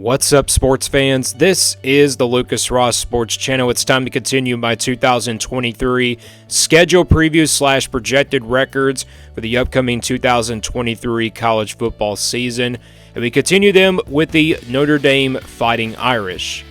What's up, sports fans? This is the Lucas Ross Sports Channel. It's time to continue my 2023 schedule preview / projected records for the upcoming 2023 college football season. And we continue them with the Notre Dame Fighting Irish.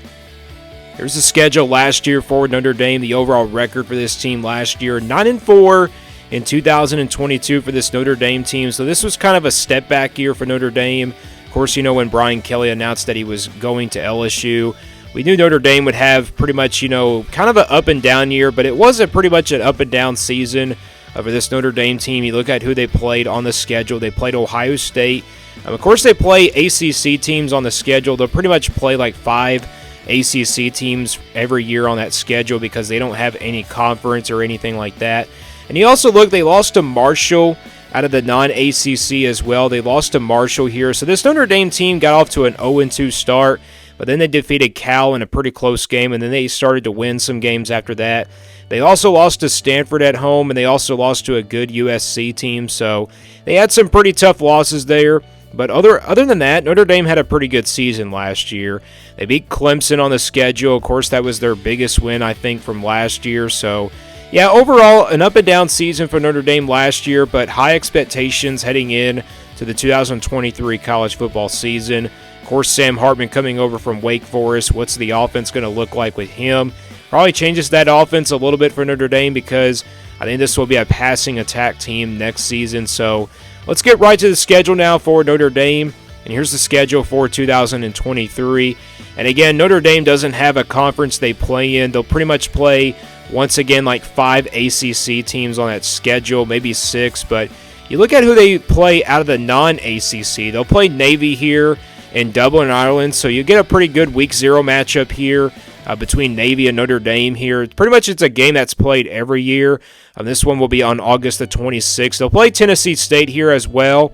Here's the schedule last year for Notre Dame. The overall record for this team last year, 9-4 in 2022 for this Notre Dame team. So this was kind of a step back year for Notre Dame. Of course, when Brian Kelly announced that he was going to LSU, we knew Notre Dame would have pretty much, kind of an up and down year, but it wasn't pretty much an up and down season for this Notre Dame team. You look at who they played on the schedule. They played Ohio State. Of course, they play ACC teams on the schedule. They'll pretty much play like 5 ACC teams every year on that schedule because they don't have any conference or anything like that. And you also look, they lost to Marshall out of the non-ACC as well. They lost to Marshall here. So this Notre Dame team got off to an 0-2 start, but then they defeated Cal in a pretty close game, and then they started to win some games after that. They also lost to Stanford at home, and they also lost to a good USC team. So they had some pretty tough losses there. But other than that, Notre Dame had a pretty good season last year. They beat Clemson on the schedule. Of course, that was their biggest win, I think, from last year. So yeah, overall, an up-and-down season for Notre Dame last year, but high expectations heading in to the 2023 college football season. Of course, Sam Hartman coming over from Wake Forest. What's the offense going to look like with him? Probably changes that offense a little bit for Notre Dame because I think this will be a passing attack team next season. So let's get right to the schedule now for Notre Dame. And here's the schedule for 2023. And again, Notre Dame doesn't have a conference they play in. They'll pretty much play, once again, like 5 ACC teams on that schedule, maybe 6. But you look at who they play out of the non-ACC. They'll play Navy here in Dublin, Ireland. So you get a pretty good Week 0 matchup here between Navy and Notre Dame here. Pretty much it's a game that's played every year. This one will be on August the 26th. They'll play Tennessee State here as well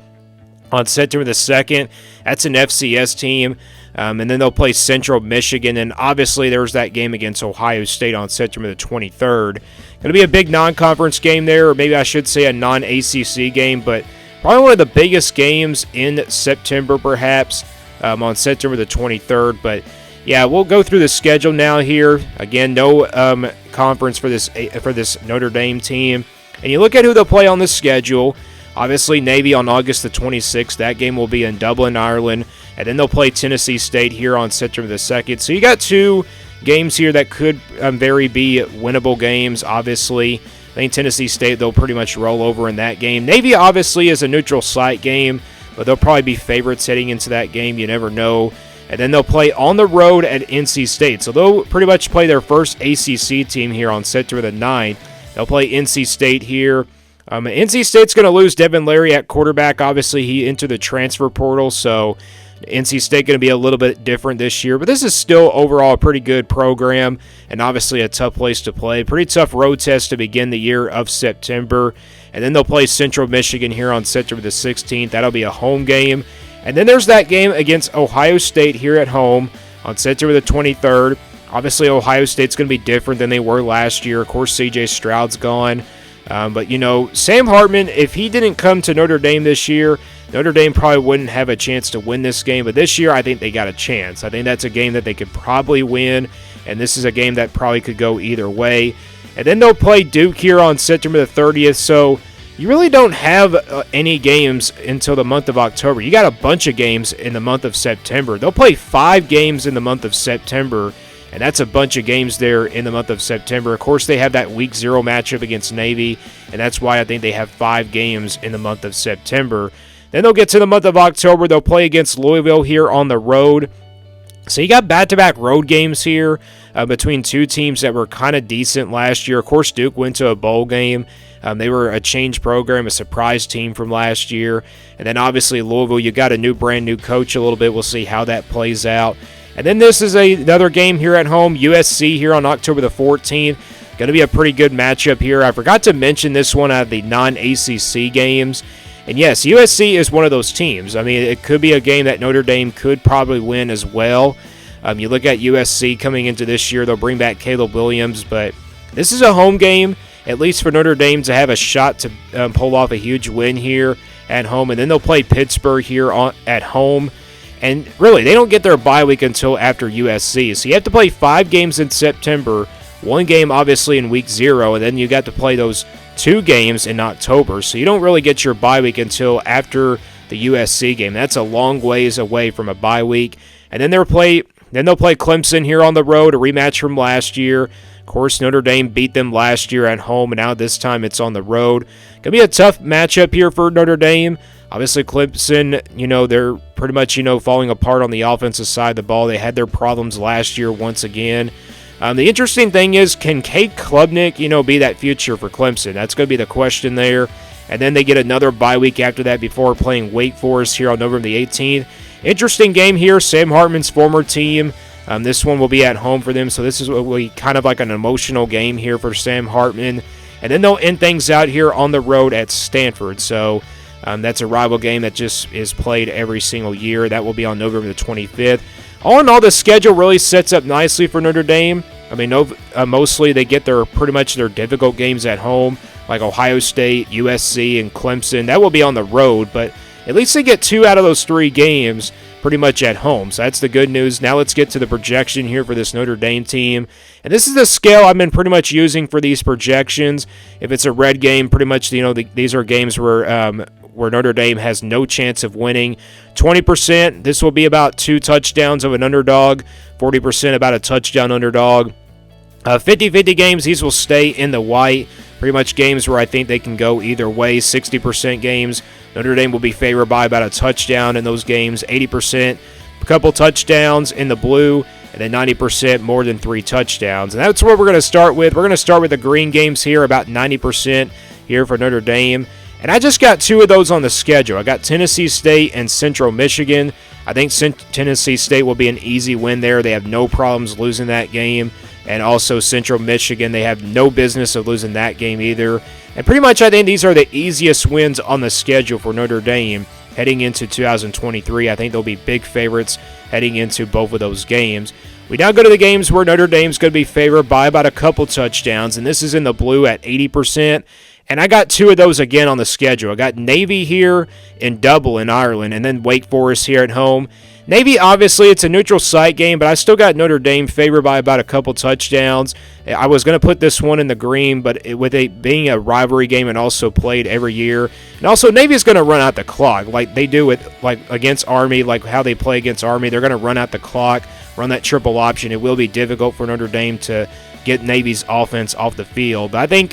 on September the 2nd. That's an FCS team. And then they'll play Central Michigan. And obviously there's that game against Ohio State on September the 23rd. Going to be a big non-conference game there, or maybe I should say a non-ACC game, but probably one of the biggest games in September perhaps on September the 23rd. But yeah, we'll go through the schedule now here. Again, no conference for this Notre Dame team. And you look at who they'll play on the schedule. Obviously, Navy on August the 26th. That game will be in Dublin, Ireland. And then they'll play Tennessee State here on September the 2nd. So you got 2 games here that could very be winnable games, obviously. I think Tennessee State, they'll pretty much roll over in that game. Navy, obviously, is a neutral site game, but they'll probably be favorites heading into that game. You never know. And then they'll play on the road at NC State. So they'll pretty much play their first ACC team here on September the 9th. They'll play NC State here. NC State's going to lose Devin Leary at quarterback. Obviously, he entered the transfer portal, so NC State going to be a little bit different this year. But this is still overall a pretty good program and obviously a tough place to play. Pretty tough road test to begin the year of September. And then they'll play Central Michigan here on September the 16th. That'll be a home game. And then there's that game against Ohio State here at home on September the 23rd. Obviously, Ohio State's going to be different than they were last year. Of course, C.J. Stroud's gone. But, Sam Hartman, if he didn't come to Notre Dame this year, Notre Dame probably wouldn't have a chance to win this game. But this year, I think they got a chance. I think that's a game that they could probably win. And this is a game that probably could go either way. And then they'll play Duke here on September the 30th. So you really don't have any games until the month of October. You got a bunch of games in the month of September. They'll play 5 games in the month of September, and that's a bunch of games there in the month of September. Of course, they have that Week 0 matchup against Navy, and that's why I think they have 5 games in the month of September. Then they'll get to the month of October. They'll play against Louisville here on the road. So you got back-to-back road games here between 2 teams that were kind of decent last year. Of course, Duke went to a bowl game. They were a change program, a surprise team from last year. And then obviously Louisville, you got a brand new coach a little bit. We'll see how that plays out. And then this is another game here at home, USC here on October the 14th. Going to be a pretty good matchup here. I forgot to mention this one out of the non-ACC games. And yes, USC is one of those teams. I mean, it could be a game that Notre Dame could probably win as well. You look at USC coming into this year, they'll bring back Caleb Williams, but this is a home game, at least for Notre Dame to have a shot to pull off a huge win here at home. And then they'll play Pittsburgh here at home. And really, they don't get their bye week until after USC. So you have to play 5 games in September, 1 game obviously in week 0, and then you got to play those 2 games in October. So you don't really get your bye week until after the USC game. That's a long ways away from a bye week. And then they'll play Clemson here on the road, a rematch from last year. Of course, Notre Dame beat them last year at home, and now this time it's on the road. Going to be a tough matchup here for Notre Dame. Obviously, Clemson, they're pretty much, falling apart on the offensive side of the ball. They had their problems last year once again. The interesting thing is, can Cade Klubnik, be that future for Clemson? That's going to be the question there. And then they get another bye week after that before playing Wake Forest here on November the 18th. Interesting game here. Sam Hartman's former team. This one will be at home for them, so this is what we kind of like an emotional game here for Sam Hartman. And then they'll end things out here on the road at Stanford. So that's a rival game that just is played every single year. That will be on November the 25th. All in all, the schedule really sets up nicely for Notre Dame. I mean, mostly they get pretty much their difficult games at home, like Ohio State, USC, and Clemson. That will be on the road, but at least they get 2 out of those 3 games pretty much at home. So that's the good news. Now let's get to the projection here for this Notre Dame team. And this is the scale I've been pretty much using for these projections. If it's a red game, pretty much, these are games where Notre Dame has no chance of winning. 20%, this will be about 2 touchdowns of an underdog. 40% about a touchdown underdog. 50-50 games, these will stay in the white. Pretty much games where I think they can go either way. 60% games, Notre Dame will be favored by about a touchdown in those games. 80%, a couple touchdowns in the blue, and then 90% more than 3 touchdowns. And that's what we're going to start with. We're going to start with the green games here, about 90% here for Notre Dame. And I just got 2 of those on the schedule. I got Tennessee State and Central Michigan. I think Tennessee State will be an easy win there. They have no problems losing that game. And also Central Michigan, they have no business of losing that game either. And pretty much I think these are the easiest wins on the schedule for Notre Dame heading into 2023. I think they'll be big favorites heading into both of those games. We now go to the games where Notre Dame's going to be favored by about a couple touchdowns, and this is in the blue at 80%. And I got 2 of those again on the schedule. I got Navy here in Dublin, Ireland, and then Wake Forest here at home. Navy, obviously, it's a neutral site game, but I still got Notre Dame favored by about a couple touchdowns. I was going to put this one in the green, but with it being a rivalry game and also played every year. And also, Navy is going to run out the clock like they do against Army, like how they play against Army. They're going to run out the clock, run that triple option. It will be difficult for Notre Dame to get Navy's offense off the field. But I think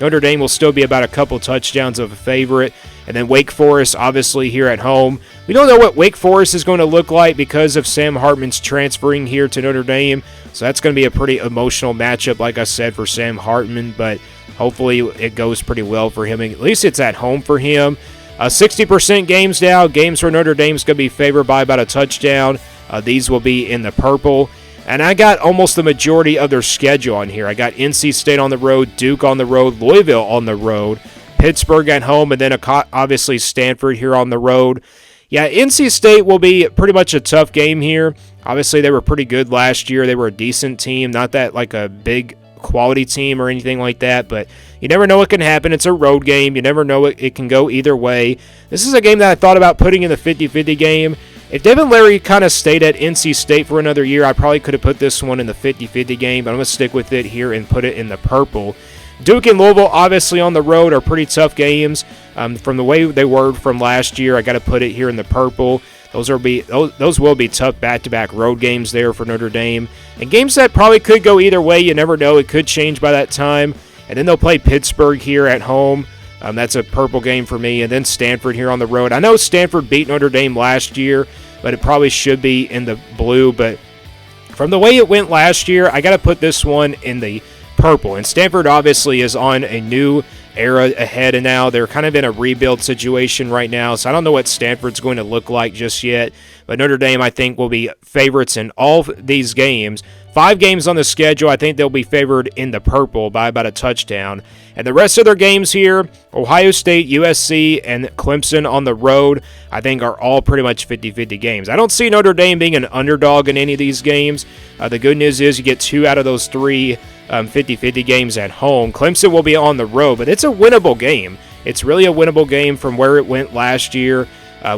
Notre Dame will still be about a couple touchdowns of a favorite. And then Wake Forest, obviously, here at home. We don't know what Wake Forest is going to look like because of Sam Hartman's transferring here to Notre Dame. So that's going to be a pretty emotional matchup, like I said, for Sam Hartman. But hopefully it goes pretty well for him. At least it's at home for him. 60% games now. Games where Notre Dame's going to be favored by about a touchdown. These will be in the purple. And I got almost the majority of their schedule on here. I got NC State on the road, Duke on the road, Louisville on the road, Pittsburgh at home, and then obviously Stanford here on the road. Yeah, NC State will be pretty much a tough game here. Obviously, they were pretty good last year. They were a decent team, not that like a big quality team or anything like that, but you never know what can happen. It's a road game. You never know. It can go either way. This is a game that I thought about putting in the 50-50 game. If Devin Leary kind of stayed at NC State for another year, I probably could have put this one in the 50-50 game, but I'm going to stick with it here and put it in the purple. Duke and Louisville, obviously on the road, are pretty tough games. From the way they were from last year, I got to put it here in the purple. Those will be tough back-to-back road games there for Notre Dame. And games that probably could go either way. You never know. It could change by that time. And then they'll play Pittsburgh here at home. That's a purple game for me. And then Stanford here on the road. I know Stanford beat Notre Dame last year, but it probably should be in the blue. But from the way it went last year, I got to put this one in the purple. And Stanford obviously is on a new era ahead, and now they're kind of in a rebuild situation right now, so I don't know what Stanford's going to look like just yet, but Notre Dame I think will be favorites in all these games. 5 games on the schedule, I think they'll be favored in the purple by about a touchdown. And the rest of their games here, Ohio State, USC, and Clemson on the road, I think are all pretty much 50-50 games. I don't see Notre Dame being an underdog in any of these games. The good news is you get 2 out of those 3 50-50 games at home. Clemson will be on the road, but it's a winnable game. It's really a winnable game from where it went last year.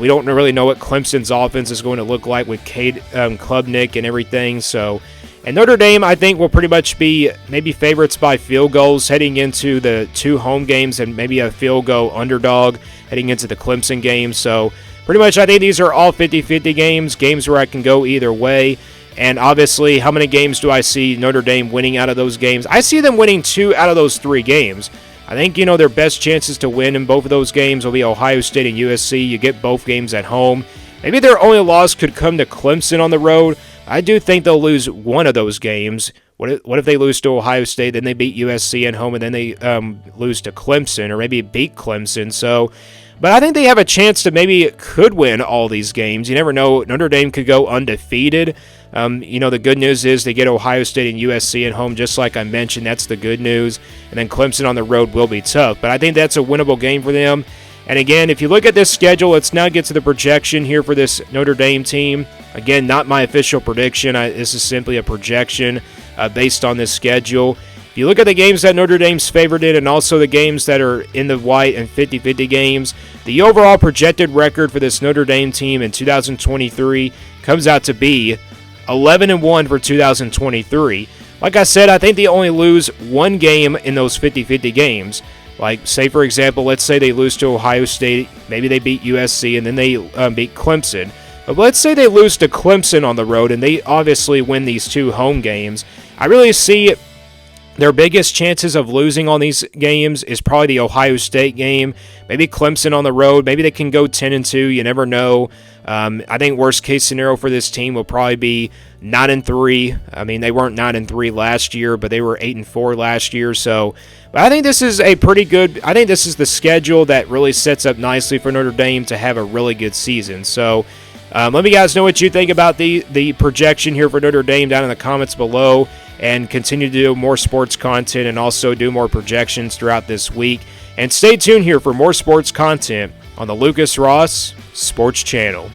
We don't really know what Clemson's offense is going to look like with Cade Klubnik and everything. So, and Notre Dame, I think, will pretty much be maybe favorites by field goals heading into the 2 home games and maybe a field goal underdog heading into the Clemson game. So, pretty much I think these are all 50-50 games where I can go either way. And obviously, how many games do I see Notre Dame winning out of those games? I see them winning 2 out of those 3 games. I think, their best chances to win in both of those games will be Ohio State and USC. You get both games at home. Maybe their only loss could come to Clemson on the road. I do think they'll lose one of those games. What if they lose to Ohio State, then they beat USC at home, and then they lose to Clemson, or maybe beat Clemson? So, but I think they have a chance to maybe could win all these games. You never know. Notre Dame could go undefeated. The good news is they get Ohio State and USC at home, just like I mentioned. That's the good news. And then Clemson on the road will be tough. But I think that's a winnable game for them. And again, if you look at this schedule, let's now get to the projection here for this Notre Dame team. Again, not my official prediction. This is simply a projection based on this schedule. If you look at the games that Notre Dame's favored in and also the games that are in the white and 50-50 games, the overall projected record for this Notre Dame team in 2023 comes out to be 11-1 for 2023. Like I said, I think they only lose one game in those 50-50 games. Like, say, for example, let's say they lose to Ohio State, maybe they beat USC, and then they beat Clemson. But let's say they lose to Clemson on the road, and they obviously win these 2 home games. I really see their biggest chances of losing on these games is probably the Ohio State game. Maybe Clemson on the road. Maybe they can go 10-2. You never know. I think worst case scenario for this team will probably be 9-3. I mean, they weren't 9-3 last year, but they were 8-4 last year. So, but I think this is a pretty good. I think this is the schedule that really sets up nicely for Notre Dame to have a really good season. So, let me guys know what you think about the projection here for Notre Dame down in the comments below, and continue to do more sports content and also do more projections throughout this week. And stay tuned here for more sports content on the Lucas Ross Sports Channel.